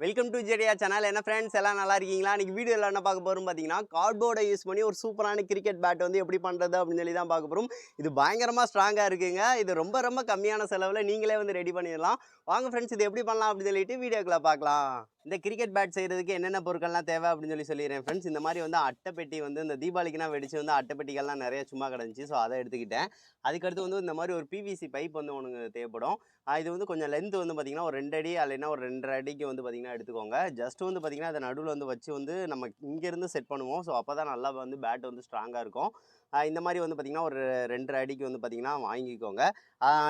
Welcome to ஜெடியா channel. என்ன friends எல்லாம் நல்லா இருக்கீங்களா? இன்னைக்கு வீடியோவில் என்ன பார்க்க போகிறோம் பார்த்தீங்கன்னா, கார்ட்போர்டை யூஸ் பண்ணி ஒரு சூப்பரான கிரிக்கெட் பேட் வந்து எப்படி பண்ணுறது அப்படின்னு சொல்லி தான் பார்க்க போகிறோம். இது பயங்கரமாக ஸ்ட்ராங்காக இருக்குங்க. இது ரொம்ப ரொம்ப கம்மியான செலவில் நீங்களே வந்து ரெடி பண்ணிடலாம். வாங்க ஃப்ரெண்ட்ஸ், இது எப்படி பண்ணலாம் அப்படின்னு சொல்லிட்டு வீடியோக்குள்ள பார்க்கலாம். இந்த கிரிக்கெட் பேட் செய்கிறதுக்கு என்னென்ன பொருட்கள்லாம் தேவை அப்படின்னு சொல்லிடுறேன் ஃப்ரெண்ட்ஸ். இந்த மாதிரி வந்து அட்டைப்பெட்டி வந்து இந்த தீபாவளிக்குனா வெடிச்சு வந்து அட்டைப்பெட்டிகள்லாம் நிறைய சும்மா கிடந்துச்சு. ஸோ அதை எடுத்துக்கிட்டேன். அதுக்கடுத்து வந்து இந்த மாதிரி ஒரு பிவிசி பைப் வந்து ஒன்று தேவைப்படும். இது வந்து கொஞ்சம் லென்த் வந்து பார்த்திங்கன்னா ஒரு 2 அடி இல்லைன்னா ஒரு 2.5 அடிக்கு வந்து பார்த்திங்கன்னா எடுத்துக்கோங்க. ஜஸ்ட் வந்து பார்த்திங்கன்னா அதை நடுவில் வந்து வச்சு வந்து நம்ம இங்கேருந்து செட் பண்ணுவோம். ஸோ அப்போ தான் நல்லா வந்து பேட் வந்து ஸ்ட்ராங்காக இருக்கும். இந்த மாதிரி வந்து பார்த்திங்கன்னா ஒரு 2.5 அடிக்கு வந்து பார்த்திங்கன்னா வாங்கிக்கோங்க.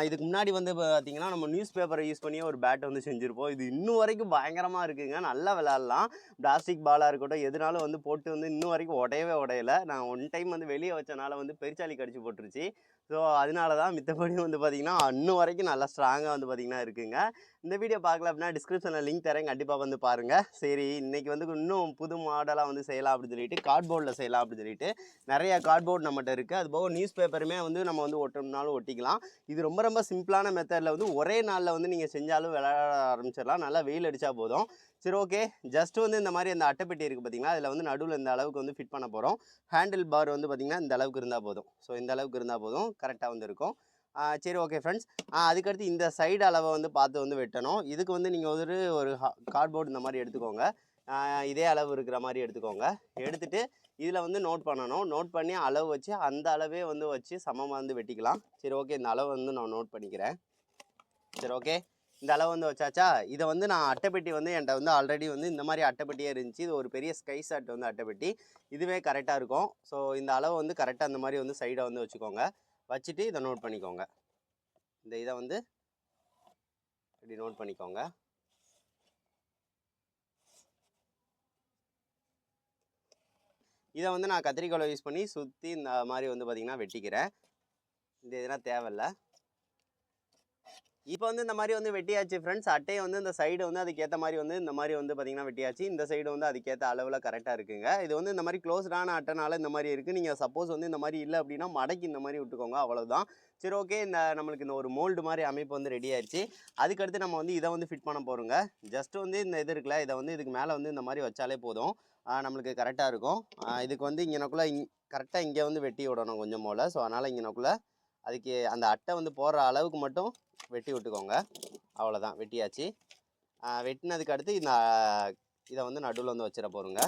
இதுக்கு முன்னாடி வந்து பார்த்திங்கன்னா நம்ம நியூஸ் பேப்பரை யூஸ் பண்ணி ஒரு பேட் வந்து செஞ்சுருப்போம். இது இன்னும் வரைக்கும் பயங்கரமாக இருக்குங்க. நல்லா விளாட்லாம். பிளாஸ்டிக் பாலாக இருக்கட்டும் எதுனாலும் வந்து போட்டு வந்து இன்னும் வரைக்கும் உடையலை. நான் ஒன் டைம் வந்து வெளியே வச்சனால வந்து பெருச்சாளி கடிச்சு போட்டுருச்சு. ஸோ அதனால தான் மித்தபடி வந்து பார்த்திங்கன்னா இன்னும் வரைக்கும் நல்லா ஸ்ட்ராங்காக வந்து பார்த்திங்கன்னா இருக்குங்க. இந்த வீடியோ பார்க்கல அப்படின்னா டிஸ்கிரிப்ஷனில் லிங்க் தரேன், கண்டிப்பாக வந்து பாருங்கள். சரி, இன்றைக்கி வந்து இன்னும் புது மாடலாக வந்து செய்யலாம் அப்படின்னு சொல்லிட்டு கார்ட்போர்டில் செய்யலாம் அப்படின்னு சொல்லிட்டு நிறைய கார்ட்போர்ட் நம்மகிட்ட இருக்குது. அது போக நியூஸ் பேப்பருமே வந்து நம்ம வந்து ஒட்டணும்னாலும் ஒட்டிக்கலாம். இது ரொம்ப ரொம்ப சிம்பிளான மெத்தடில் வந்து ஒரே நாளில் வந்து நீங்கள் செஞ்சாலும் விளையாட ஆரம்பிச்சிடலாம். நல்லா வெயில் அடித்தா போதும். சரி, ஓகே. ஜஸ்ட் வந்து இந்த மாதிரி அந்த அட்டைப்பெட்டி இருக்குது பார்த்தீங்களா, அதில் வந்து நடுவில் இந்த அளவுக்கு வந்து ஃபிட் பண்ண போகிறோம். ஹேண்டில் பார் வந்து பார்த்திங்கன்னா இந்த அளவுக்கு இருந்தால் போதும். ஸோ இந்த அளவுக்கு இருந்தால் போதும், கரெக்டாக வந்து இருக்கும். சரி, ஓகே ஃப்ரெண்ட்ஸ். அதுக்கடுத்து இந்த சைடு அளவை வந்து பார்த்து வந்து வெட்டணும். இதுக்கு வந்து நீங்கள் ஒரு கார்ட்போர்டு இந்த மாதிரி எடுத்துக்கோங்க. இதே அளவு இருக்கிற மாதிரி எடுத்துக்கோங்க. எடுத்துகிட்டு இதில் வந்து நோட் பண்ணணும். நோட் பண்ணி அளவு வச்சு அந்த அளவே வந்து வச்சு சமமாக வந்து வெட்டிக்கலாம். சரி, ஓகே. இந்த அளவு வந்து நான் நோட் பண்ணிக்கிறேன். சரி, ஓகே. இந்த அளவு வந்து வச்சாச்சா? இதை வந்து நான் அட்டைப்பெட்டி வந்து என்கிட்ட வந்து ஆல்ரெடி வந்து இந்த மாதிரி அட்டைப்பெட்டியே இருந்துச்சு. இது ஒரு பெரிய ஸ்கை ஷாட் வந்து அட்டைப்பெட்டி. இதுவே கரெக்டாக இருக்கும். ஸோ இந்த அளவு வந்து கரெக்டாக அந்த மாதிரி வந்து சைடை வந்து வச்சுக்கோங்க. வச்சுட்டு இதை நோட் பண்ணிக்கோங்க. இந்த இதை வந்து இப்படி நோட் பண்ணிக்கோங்க. இதை வந்து நான் கத்திரிக்கோலை யூஸ் பண்ணி சுற்றி இந்த மாதிரி வந்து பார்த்திங்கன்னா வெட்டிக்கிறேன். இந்த இதெல்லாம் தேவையில்லை. இப்போ வந்து இந்த மாதிரி வந்து வெட்டியாச்சு ஃப்ரெண்ட்ஸ். அட்டையை வந்து இந்த சைடு வந்து அதுக்கேற்ற மாதிரி வந்து இந்த மாதிரி வந்து பார்த்திங்கன்னா வெட்டியாச்சு. இந்த சைடு வந்து அதுக்கேற்ற அளவில் கரெக்டாக இருக்குங்க. இது வந்து இந்த மாதிரி க்ளோஸ்டான அட்டைனால இந்த மாதிரி இருக்குது. நீங்கள் சப்போஸ் வந்து இந்த மாதிரி இல்லை அப்படின்னா மடக்கி இந்த மாதிரி விட்டுக்கோங்க, அவ்வளோதான். சரி, ஓகே. நம்மளுக்கு இந்த ஒரு மோல்டு மாதிரி அமைப்பு வந்து ரெடி ஆயிடுச்சு. அதுக்கடுத்து நம்ம வந்து இதை வந்து ஃபிட் பண்ண போகிறோங்க. ஜஸ்ட் வந்து இந்த இது இருக்குல்ல, இதை வந்து இதுக்கு மேலே வந்து இந்த மாதிரி வச்சாலே போதும். நம்மளுக்கு கரெக்டாக இருக்கும். இதுக்கு வந்து இங்கனக்குள்ளே கரெக்டாக இங்கே வந்து வெட்டி விடணும் கொஞ்சம் போல். ஸோ அதனால் இங்கனக்குள்ளே அதுக்கு அந்த அட்டை வந்து போடுற அளவுக்கு மட்டும் வெட்டி விட்டுக்கோங்க. அவ்வளோதான், வெட்டியாச்சு. வெட்டினதுக்கு அடுத்து இதை வந்து நடுவில் வந்து வச்சிட போகிறோங்க.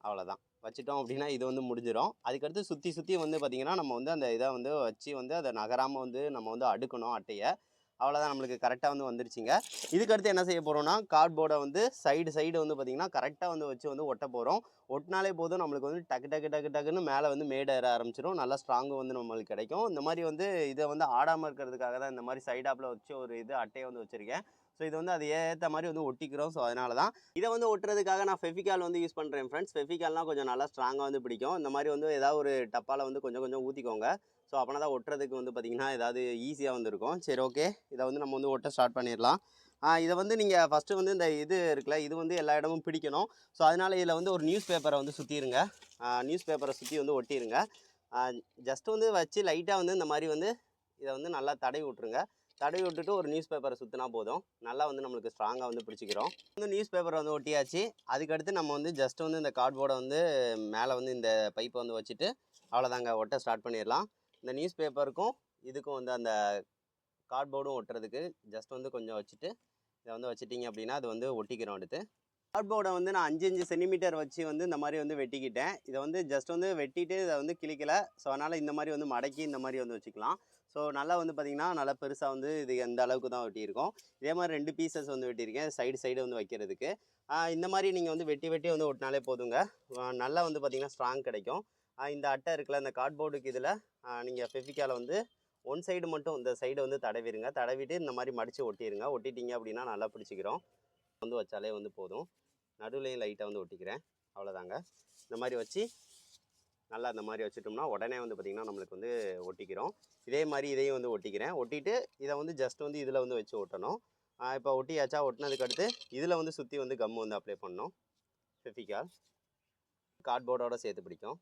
அவ்வளோதான். வச்சுட்டோம் அப்படின்னா இது வந்து முடிஞ்சிடும். அதுக்கடுத்து சுற்றி வந்து பார்த்திங்கன்னா நம்ம வந்து அந்த இதை வந்து வச்சு வந்து அதை நகராமல் வந்து நம்ம வந்து அடுக்கணும் அட்டையை. அவ்வளோதான், நம்மளுக்கு கரெக்டாக வந்து வந்துருச்சுங்க. இதுக்கடுத்து என்ன செய்ய போகிறோம்னா, கார்ட்போர்டை வந்து சைடு வந்து பார்த்திங்கன்னா கரெக்டாக வந்து வச்சு வந்து ஒட்ட போகிறோம். ஒட்டினாலே போதும், நம்மளுக்கு வந்து டக்குன்னு மேலே வந்து மேடை ஏற ஆரம்பிச்சிடும். நல்லா ஸ்ட்ராங்கு வந்து நம்மளுக்கு கிடைக்கும். இந்த மாதிரி வந்து இதை வந்து ஆடாமல் இருக்கிறதுக்காக தான் இந்த மாதிரி சைடாப்பில் வச்சு ஒரு அட்டையை வந்து வச்சுருக்கேன். ஸோ இது வந்து அது ஏற்ற மாதிரி வந்து ஒட்டிக்கிறோம். ஸோ அதனால தான் இதை வந்து ஒட்டுறதுக்காக நான் ஃபெவிகால் வந்து யூஸ் பண்ணுறேன் ஃப்ரெண்ட்ஸ். ஃபெவிகால்னால் கொஞ்சம் நல்லா ஸ்ட்ராங்காக வந்து பிடிக்கும். இந்த மாதிரி வந்து ஏதாவது ஒரு டப்பாவில் வந்து கொஞ்சம் ஊற்றிக்கோங்க. ஸோ அப்படின்னா தான் ஒட்டுறதுக்கு வந்து பார்த்திங்கன்னா ஏதாவது ஈஸியாக வந்து இருக்கும். சரி, ஓகே. இதை வந்து நம்ம வந்து ஒட்ட ஸ்டார்ட் பண்ணிடலாம். இதை வந்து நீங்கள் ஃபஸ்ட்டு வந்து இந்த இது இருக்குல்ல, இது வந்து எல்லா இடமும் பிடிக்கணும். ஸோ அதனால் இதில் வந்து ஒரு நியூஸ் பேப்பரை வந்து சுற்றிடுங்க. நியூஸ் பேப்பரை சுற்றி வந்து ஒட்டிடுங்க. ஜஸ்ட் வந்து வச்சு லைட்டாக வந்து இந்த மாதிரி வந்து இதை வந்து நல்லா தடவி விட்ருங்க. தடவி விட்டுட்டு ஒரு நியூஸ் பேப்பரை சுற்றினா போதும். நல்லா வந்து நம்மளுக்கு ஸ்ட்ராங்காக வந்து பிடிச்சிக்கிறோம். வந்து நியூஸ் பேப்பரை வந்து ஒட்டியாச்சு. அதுக்கடுத்து நம்ம வந்து ஜஸ்ட் வந்து இந்த கார்ட்போர்டை வந்து மேலே வந்து இந்த பைப்பை வந்து வச்சுட்டு அவ்வளோதாங்க, ஒட்ட ஸ்டார்ட் பண்ணிடலாம். இந்த நியூஸ் பேப்பருக்கும் இதுக்கும் வந்து அந்த கார்ட்போர்டும் ஒட்டுறதுக்கு ஜஸ்ட் வந்து கொஞ்சம் வச்சுட்டு இதை வந்து வச்சுட்டிங்க அப்படின்னா அது வந்து ஒட்டிக்கிறோம். அடுத்து கார்ட்போர்டை வந்து நான் 5 சென்டிமீட்டர் வச்சு வந்து இந்த மாதிரி வந்து வெட்டிக்கிட்டேன். இதை வந்து ஜஸ்ட் வந்து வெட்டிட்டு இதை வந்து கிளிக்கலை. ஸோ அதனால் இந்த மாதிரி வந்து மடக்கி இந்த மாதிரி வந்து வச்சுக்கலாம். ஸோ நல்லா வந்து பார்த்திங்கன்னா நல்லா பெருசாக வந்து இது எந்த அளவுக்கு தான் வெட்டியிருக்கோம். இதே மாதிரி 2 பீசஸ் வந்து வெட்டியிருக்கேன் சைடு வந்து வைக்கிறதுக்கு. இந்த மாதிரி நீங்கள் வந்து வெட்டி வந்து ஒட்டினாலே போதுங்க. நல்லா வந்து பார்த்திங்கன்னா ஸ்ட்ராங் கிடைக்கும். இந்த அட்டை இருக்குல்ல, இந்த கார்ட்போர்டுக்கு இதில் நீங்கள் ஃபெவிகாலை வந்து ஒன் சைடு மட்டும் இந்த சைடு வந்து தடவிடுங்க. தடவிட்டு இந்த மாதிரி மடித்து ஒட்டிடுங்க. ஒட்டிட்டீங்க அப்படின்னா நல்லா பிடிச்சிக்கிறோம். வந்து வச்சாலே வந்து போதும். நடுவுலையும் லைட்டாக வந்து ஒட்டிக்கிறேன். அவ்வளோதாங்க. இந்த மாதிரி வச்சு நல்லா இந்த மாதிரி வச்சுட்டோம்னா உடனே வந்து பார்த்திங்கன்னா நம்மளுக்கு வந்து ஒட்டிக்கிறோம். இதே மாதிரி இதையும் வந்து ஒட்டிக்கிறேன். ஒட்டிட்டு இதை வந்து ஜஸ்ட் வந்து இதில் வந்து வச்சு ஒட்டணும். இப்போ ஒட்டியாச்சா? ஒட்டினதுக்கு அடுத்து இதில் வந்து சுற்றி வந்து கம் வந்து அப்ளை பண்ணணும். ஃபெவிகால் கார்ட்போர்டோட சேர்த்து பிடிக்கும்.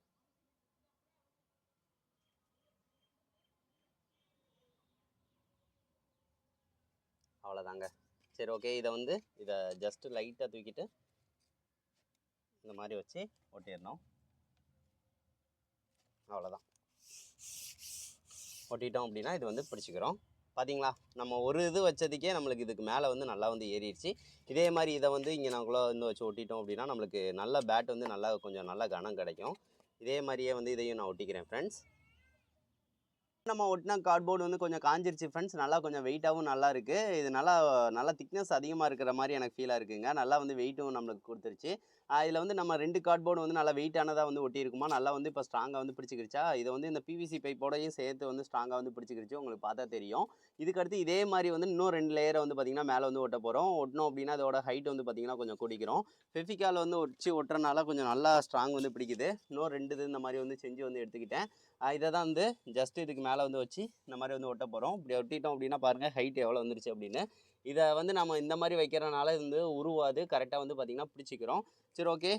அவ்வளோதாங்க. சரி ஓகே, இதை ஜஸ்ட்டு லைட்டாக தூக்கிட்டு இந்த மாதிரி வச்சு ஒட்டிடணும். அவ்வளோதான். ஒட்டிட்டோம் அப்படின்னா இது பிடிச்சிக்கிறோம். பார்த்தீங்களா, நம்ம ஒரு இது வச்சதுக்கே நம்மளுக்கு இதுக்கு மேலே நல்லா ஏறிடுச்சு. இதே மாதிரி இதை இங்கே நாங்களோ வச்சு ஒட்டிட்டோம் அப்படின்னா நம்மளுக்கு நல்ல பேட் நல்லா கொஞ்சம் நல்ல கனம் கிடைக்கும். இதே மாதிரியே இதையும் நான் ஒட்டிக்கிறேன் ஃப்ரெண்ட்ஸ். நம்ம ஒட்டின கார்ட்போர்டு கொஞ்சம் காஞ்சிருச்சு ஃப்ரெண்ட்ஸ். நல்லா கொஞ்சம் வெயிட்டாகவும் நல்லா இருக்குது. இது நல்லா திக்னஸ் அதிகமாக இருக்கிற மாதிரி எனக்கு ஃபீலாக இருக்குங்க. நல்லா வெயிட்டும் நம்மளுக்கு கொடுத்துருச்சு. இதில் நம்ம 2 கார்ட்போர்டு நல்லா வெயிட்டானதாக ஒட்டியிருக்குமா, நல்லா இப்போ ஸ்ட்ராங்காக பிடிச்சிக்கிருச்சா. இதை இந்த பிவிசி பைப்போடையும் சேர்த்து ஸ்ட்ராங்காக பிடிச்சிக்கிருச்சு. உங்களுக்கு பார்த்தா தெரியும். இதுக்கடுத்து இதே மாதிரி இன்னும் 2 லேயரை பார்த்தீங்கன்னா மேலே ஒட்ட போகிறோம். ஒட்டினோம் அப்படின்னா அதோட ஹைட் பார்த்தீங்கன்னா கொஞ்சம் கூடிக்கிறோம். ஃபெவிகால் வச்சு ஒட்டுறனால கொஞ்சம் நல்லா ஸ்ட்ராங் பிடிக்குது. இன்னும் 2 இது இந்த மாதிரி செஞ்சு எடுத்துக்கிட்டேன். இதை தான் ஜஸ்ட் இதுக்கு மேலே வச்சு இந்த மாதிரி ஒட்ட போகிறோம். இப்படி ஒட்டிட்டோம் அப்படின்னா பாருங்கள் ஹைட் எவ்வளோ வந்துருச்சு அப்படின்னு. இதை நம்ம இந்த மாதிரி வைக்கிறனால உருவாது, கரெக்டாக பார்த்திங்கன்னா பிடிச்சிக்கிறோம். சரி ஓகே,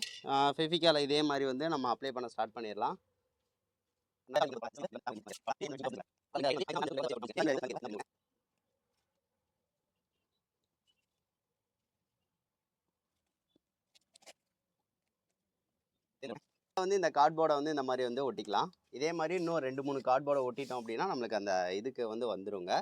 ஃபெவிகாலை இதே மாதிரி நம்ம அப்ளை பண்ண ஸ்டார்ட் பண்ணிடலாம். இந்த கார்ட்போர்டை இந்த மாதிரி ஒட்டிக்கலாம். இதே மாதிரி இன்னும் 2-3 கார்ட்போர்டை ஒட்டிட்டோம் அப்படின்னா நம்மளுக்கு அந்த இதுக்கு வந்துருங்க.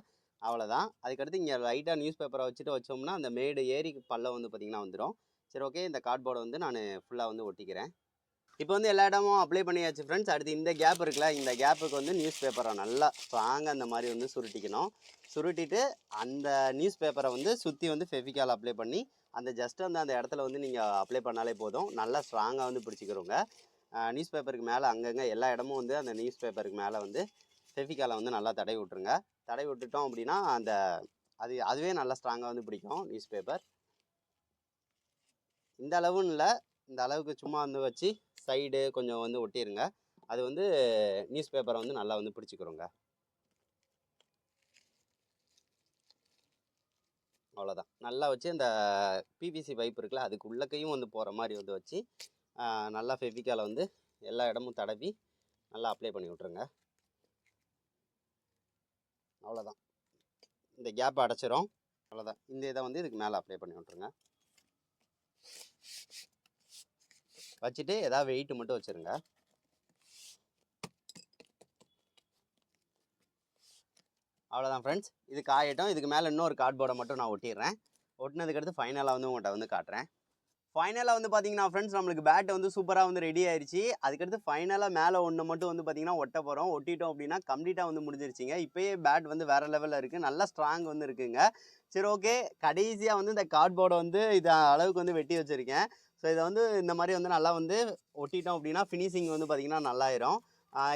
அவ்வளோதான். அதுக்கடுத்து இங்கே லைட்டாக நியூஸ் பேப்பரை வச்சோம்னா அந்த மேடு ஏரி பல்ல பார்த்திங்கன்னா வந்துடும். சரி ஓகே, இந்த கார்ட்போர்டை நான் ஃபுல்லாக ஒட்டிக்கிறேன். இப்போ எல்லா இடமும் அப்ளை பண்ணியாச்சு ஃப்ரெண்ட்ஸ். அடுத்து இந்த கேப் இருக்குல்ல, இந்த கேப்புக்கு நியூஸ் பேப்பரை நல்லா ஸ்ட்ராங்காக அந்த மாதிரி சுருட்டிக்கணும். சுருட்டிட்டு அந்த நியூஸ் பேப்பரை சுற்றி ஃபெவிகால் அப்ளை பண்ணி அந்த ஜஸ்ட் அந்த இடத்துல நீங்கள் அப்ளை பண்ணாலே போதும். நல்லா ஸ்ட்ராங்காக பிடிச்சிக்கிறோங்க. நியூஸ் பேப்பருக்கு மேலே அங்கங்கே எல்லா இடமும் அந்த நியூஸ் பேப்பருக்கு மேலே ஃபெவிகாலை நல்லா தடவி விட்ருங்க. தடவி விட்டுட்டோம் அப்படின்னா அதுவே நல்லா ஸ்ட்ராங்காக பிடிக்கும் நியூஸ் பேப்பர். இந்த அளவுன்னு இல்லை, இந்த அளவுக்கு சும்மா வச்சு சைடு கொஞ்சம் ஒட்டிடுங்க. அது நியூஸ் பேப்பரை நல்லா பிடிச்சிக்கிறோங்க. அவ்வளோதான். நல்லா வச்சு இந்த பிவிசி பைப் இருக்குல்ல, அதுக்கு உள்ளக்கையும் போகிற மாதிரி வச்சு நல்லா ஃபெவிகாலை எல்லா இடமும் தடவி நல்லா அப்ளை பண்ணி விட்ருங்க. அவ்வளோதான். இந்த கேப்பை அடைச்சிரும். அவ்வளோதான். இந்த இதை இதுக்கு மேலே அப்ளை பண்ணி விட்ருங்க. வச்சுட்டு ஏதாவது வெயிட் மட்டும் வச்சுருங்க. அவ்வளோதான் ஃப்ரெண்ட்ஸ். இது காயட்டும். இதுக்கு மேலே இன்னொரு கார்ட்போர்டை மட்டும் நான் ஒட்டிடுறேன். ஒட்டினதுக்கடுத்து ஃபைனலாக உங்கள்கிட்ட காட்டுறேன். ஃபைனலாக பார்த்தீங்கன்னா ஃப்ரெண்ட்ஸ் நம்மளுக்கு பேட் சூப்பராக ரெடி ஆயிடுச்சு. அதுக்கடுத்து ஃபைனலாக மேலே ஒன்று மட்டும் பார்த்தீங்கன்னா ஒட்ட போகிறோம். ஒட்டிட்டோம் அப்படின்னா கம்ப்ளீட்டாக முடிஞ்சிருச்சிங்க. இப்போயே பேட் வேறு லெவலில் இருக்குது. நல்லா ஸ்ட்ராங் இருக்குங்க. சரி ஓகே, கடைசியாக இந்த கார்ட்போர்டை இது அளவுக்கு வெட்டி வச்சுருக்கேன். ஸோ இதை இந்த மாதிரி நல்லா ஒட்டிட்டோம் அப்படின்னா ஃபினிஷிங் பார்த்தீங்கன்னா நல்லாயிரும்.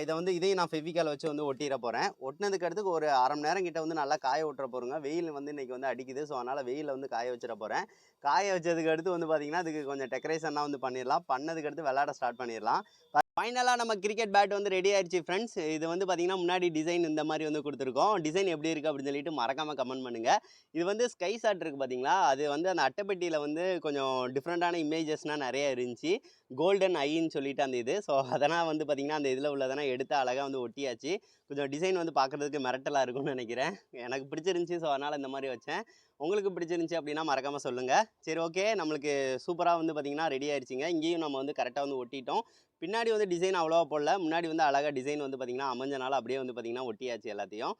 இதை இதையும் நான் ஃபெவிகால் வச்சு ஒட்டிட போகிறேன். ஒட்டினதுக்கு அடுத்து ஒரு அரை மணி நேரம் கிட்ட நல்லா காய விட்டுற போகிறோங்க. வெயில் இன்றைக்கி அடிக்குது. ஸோ அதனால் வெயிலில் காய வச்சிட போகிறேன். காய வச்சதுக்கு அடுத்து பார்த்தீங்கன்னா அதுக்கு கொஞ்சம் டெக்கரேஷனாக பண்ணிடலாம். பண்ணதுக்கு அடுத்து விளையாட ஸ்டார்ட் பண்ணிடலாம். ஃபைனலாக நம்ம கிரிக்கெட் பேட் ரெடி ஆயிடுச்சு ஃப்ரெண்ட்ஸ். இது பார்த்தீங்கன்னா முன்னாடி டிசைன் இந்த மாதிரி கொடுத்துருக்கோம். டிசைன் எப்படி இருக்குது அப்படின்னு சொல்லிட்டு மறக்காமல் கமெண்ட் பண்ணுங்கள். இது ஸ்கை ஷாட் இருக்குது பார்த்தீங்களா, அது அந்த அட்டைப்பெட்டியில் கொஞ்சம் டிஃப்ரெண்ட்டான இமேஜஸ்னால் நிறைய இருந்துச்சு. கோல்டன் ஐன்னு சொல்லிட்டு அந்த இது. ஸோ அதனால் பார்த்தீங்கன்னா அந்த இதில் உள்ளதெல்லாம் எடுத்து அழகாக ஒட்டியாச்சு. கொஞ்சம் டிசைன் பார்க்குறதுக்கு மிரட்டலாக இருக்கும்னு நினைக்கிறேன். எனக்கு பிடிச்சிருந்துச்சி. ஸோ அதனால் இந்த மாதிரி வச்சேன். உங்களுக்கு பிடிச்சிருந்துச்சி அப்படின்னா மறக்காமல் சொல்லுங்கள். சரி ஓகே, நம்மளுக்கு சூப்பராக பார்த்தீங்கன்னா ரெடி ஆயிடுச்சுங்க. இங்கேயும் நம்ம கரெக்டாக ஒட்டிட்டோம். பின்னாடி டிசைன் அவ்வளோவா போடல. முன்னாடி அழகாக டிசைன் பார்த்தீங்கன்னா அமைஞ்சனால அப்படியே பார்த்தீங்கன்னா ஒட்டியாச்சு எல்லாத்தையும்.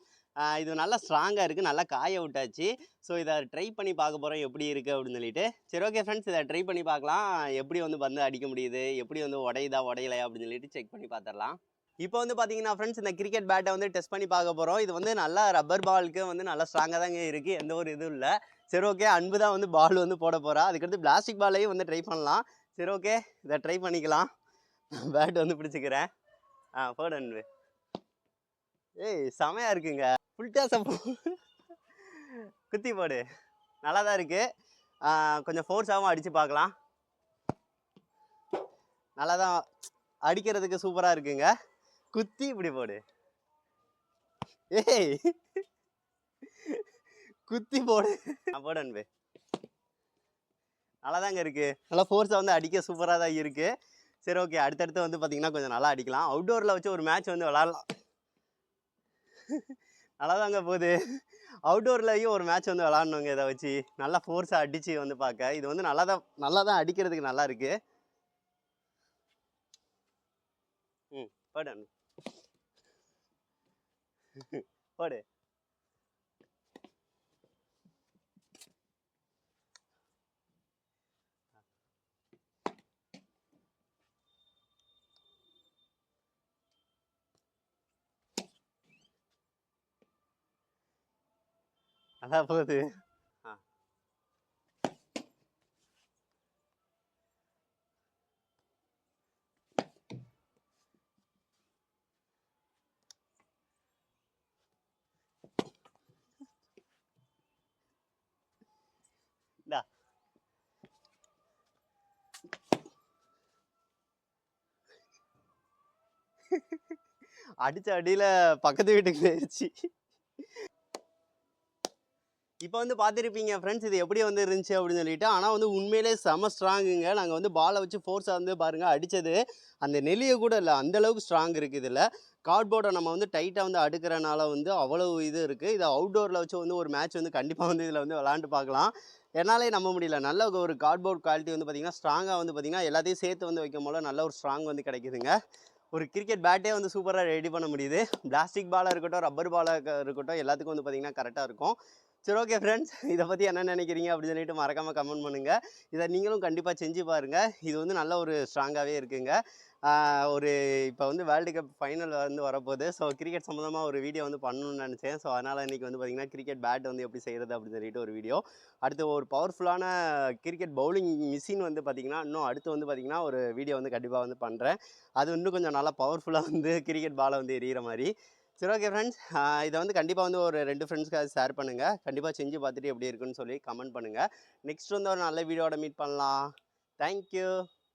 இது நல்லா ஸ்ட்ராங்காக இருக்குது. நல்லா காய விட்டாச்சு. ஸோ இதை ட்ரை பண்ணி பார்க்க போகிறோம் எப்படி இருக்குது அப்படின்னு சொல்லிட்டு. சரி ஓகே ஃப்ரெண்ட்ஸ், இதை ட்ரை பண்ணி பார்க்கலாம். எப்படி பந்து அடிக்க முடியுது, எப்படி உடையுதா உடையலையா அப்படின்னு சொல்லிட்டு செக் பண்ணி பார்த்துடலாம். இப்போ பார்த்தீங்கன்னா ஃப்ரெண்ட்ஸ் இந்த கிரிக்கெட் பேட்டை டெஸ்ட் பண்ணி பார்க்க போகிறோம். இது நல்லா ரப்பர் பாலுக்கு நல்லா ஸ்ட்ராங்காக தாங்க இருக்குது. எந்த ஒரு இதுவும் இல்லை. சரி ஓகே, அன்பு தான் பால் போட போகிறா. அதுக்கடுத்து பிளாஸ்டிக் பாலையும் ட்ரை பண்ணலாம். சரி ஓகே, இதை ட்ரை பண்ணிக்கலாம். பேட் பிடிச்சிக்கிறேன். போடு அன்பு. ஏய் செமையாக இருக்குங்க. ஃபுல்டாஸை குத்தி போடு. நல்லா தான் இருக்குது. கொஞ்சம் ஃபோர்ஸாகவும் அடித்து பார்க்கலாம். நல்லா தான் அடிக்கிறதுக்கு சூப்பராக இருக்குங்க. குத்தி இப்படி போடு. ஏய் குத்தி போடு. போடு அன்பு. நல்லா தாங்க இருக்குது. நல்லா ஃபோர்ஸாக அடிக்க சூப்பராக தான் இருக்குது. சரி ஓகே, அடுத்தடுத்து பார்த்தீங்கன்னா கொஞ்சம் நல்லா அடிக்கலாம். அவுட்டோரில் வச்சு ஒரு மேட்ச் விளாட்லாம். நல்லா தாங்க போகுது. அவுட்டோர்லயும் ஒரு மேட்ச் வந்து விளாட்ணுங்க இதை வச்சு. நல்லா ஃபோர்ஸாக அடித்து வந்து பார்க்க. இது வந்து நல்லா தான் அடிக்கிறதுக்கு நல்லா இருக்கு. போடு போடு. நல்லா போகுது. அடிச்ச அடியில் பக்கத்து வீட்டுக்கு போயிடுச்சு. இப்போ வந்து பார்த்துருப்பீங்க ஃப்ரெண்ட்ஸ், இது எப்படி வந்து இருந்துச்சு அப்படின்னு சொல்லிட்டு. ஆனால் வந்து உண்மையிலே செம ஸ்ட்ராங்குங்க. நாங்கள் வந்து பாலை வச்சு ஃபோர்ஸாக வந்து பாருங்கள் அடித்தது அந்த நெல்லியை கூட இல்லை, அந்தளவுக்கு ஸ்ட்ராங் இருக்குது இதில். கார்ட்போர்டை நம்ம வந்து டைட்டாக வந்து அடுக்கிறனால வந்து அவ்வளோ இது இருக்குது. இதை அவுட்டோரில் வச்சு வந்து ஒரு மேட்ச் வந்து கண்டிப்பாக வந்து இதில் வந்து விளாண்டு பார்க்கலாம். என்னாலே நம்ப முடியல. நல்ல ஒரு கார்ட்போர்ட் குவாலிட்டி வந்து பார்த்திங்கன்னா ஸ்ட்ராங்காக வந்து பார்த்திங்கன்னா எல்லாத்தையும் சேர்த்து வந்து வைக்கும் போல நல்ல ஒரு ஸ்ட்ராங் வந்து கிடைக்குதுங்க. ஒரு கிரிக்கெட் பேட்டே வந்து சூப்பராக ரெடி பண்ண முடியுது. பிளாஸ்டிக் பாலாக இருக்கட்டும், ரப்பர் பாலாக இருக்கட்டும், எல்லாத்துக்கும் வந்து பார்த்திங்கன்னா கரெக்டாக இருக்கும். சரி, ஓகே ஃப்ரெண்ட்ஸ், இதை பற்றி என்ன நினைக்கிறீங்க அப்படின்னு சொல்லிட்டு மறக்காமல் கமெண்ட் பண்ணுங்கள். இதை நீங்களும் கண்டிப்பாக செஞ்சு பாருங்கள். இது வந்து நல்ல ஒரு ஸ்ட்ராங்காகவே இருக்குங்க. ஒரு இப்போ வந்து வேர்ல்டு கப் ஃபைனல் வந்து வரப்போகுது. ஸோ கிரிக்கெட் சம்மந்தமாக ஒரு வீடியோ வந்து பண்ணணும்னு நினச்சேன். ஸோ அதனால் இன்றைக்கி வந்து பார்த்திங்கன்னா கிரிக்கெட் பேட் வந்து எப்படி செய்கிறது அப்படின்னு சொல்லிட்டு ஒரு வீடியோ. அடுத்து ஒரு பவர்ஃபுல்லான கிரிக்கெட் பவுலிங் மிஷின் வந்து பார்த்திங்கன்னா இன்னும் அடுத்து வந்து பார்த்திங்கன்னா ஒரு வீடியோ வந்து கண்டிப்பாக வந்து பண்ணுறேன். அது இன்னும் கொஞ்சம் நல்லா பவர்ஃபுல்லாக வந்து கிரிக்கெட் பாலை வந்து எறிகிற மாதிரி. சரி, ஓகே ஃப்ரெண்ட்ஸ், இதை வந்து கண்டிப்பாக வந்து ஒரு 2 ஃப்ரெண்ட்ஸ்க்காக ஷேர் பண்ணுங்கள். கண்டிப்பாக செஞ்சு பார்த்துட்டு எப்படி இருக்குன்னு சொல்லி கமெண்ட் பண்ணுங்கள். நெக்ஸ்ட் வந்து ஒரு நல்ல வீடியோட மீட் பண்ணலாம். தேங்க்யூ.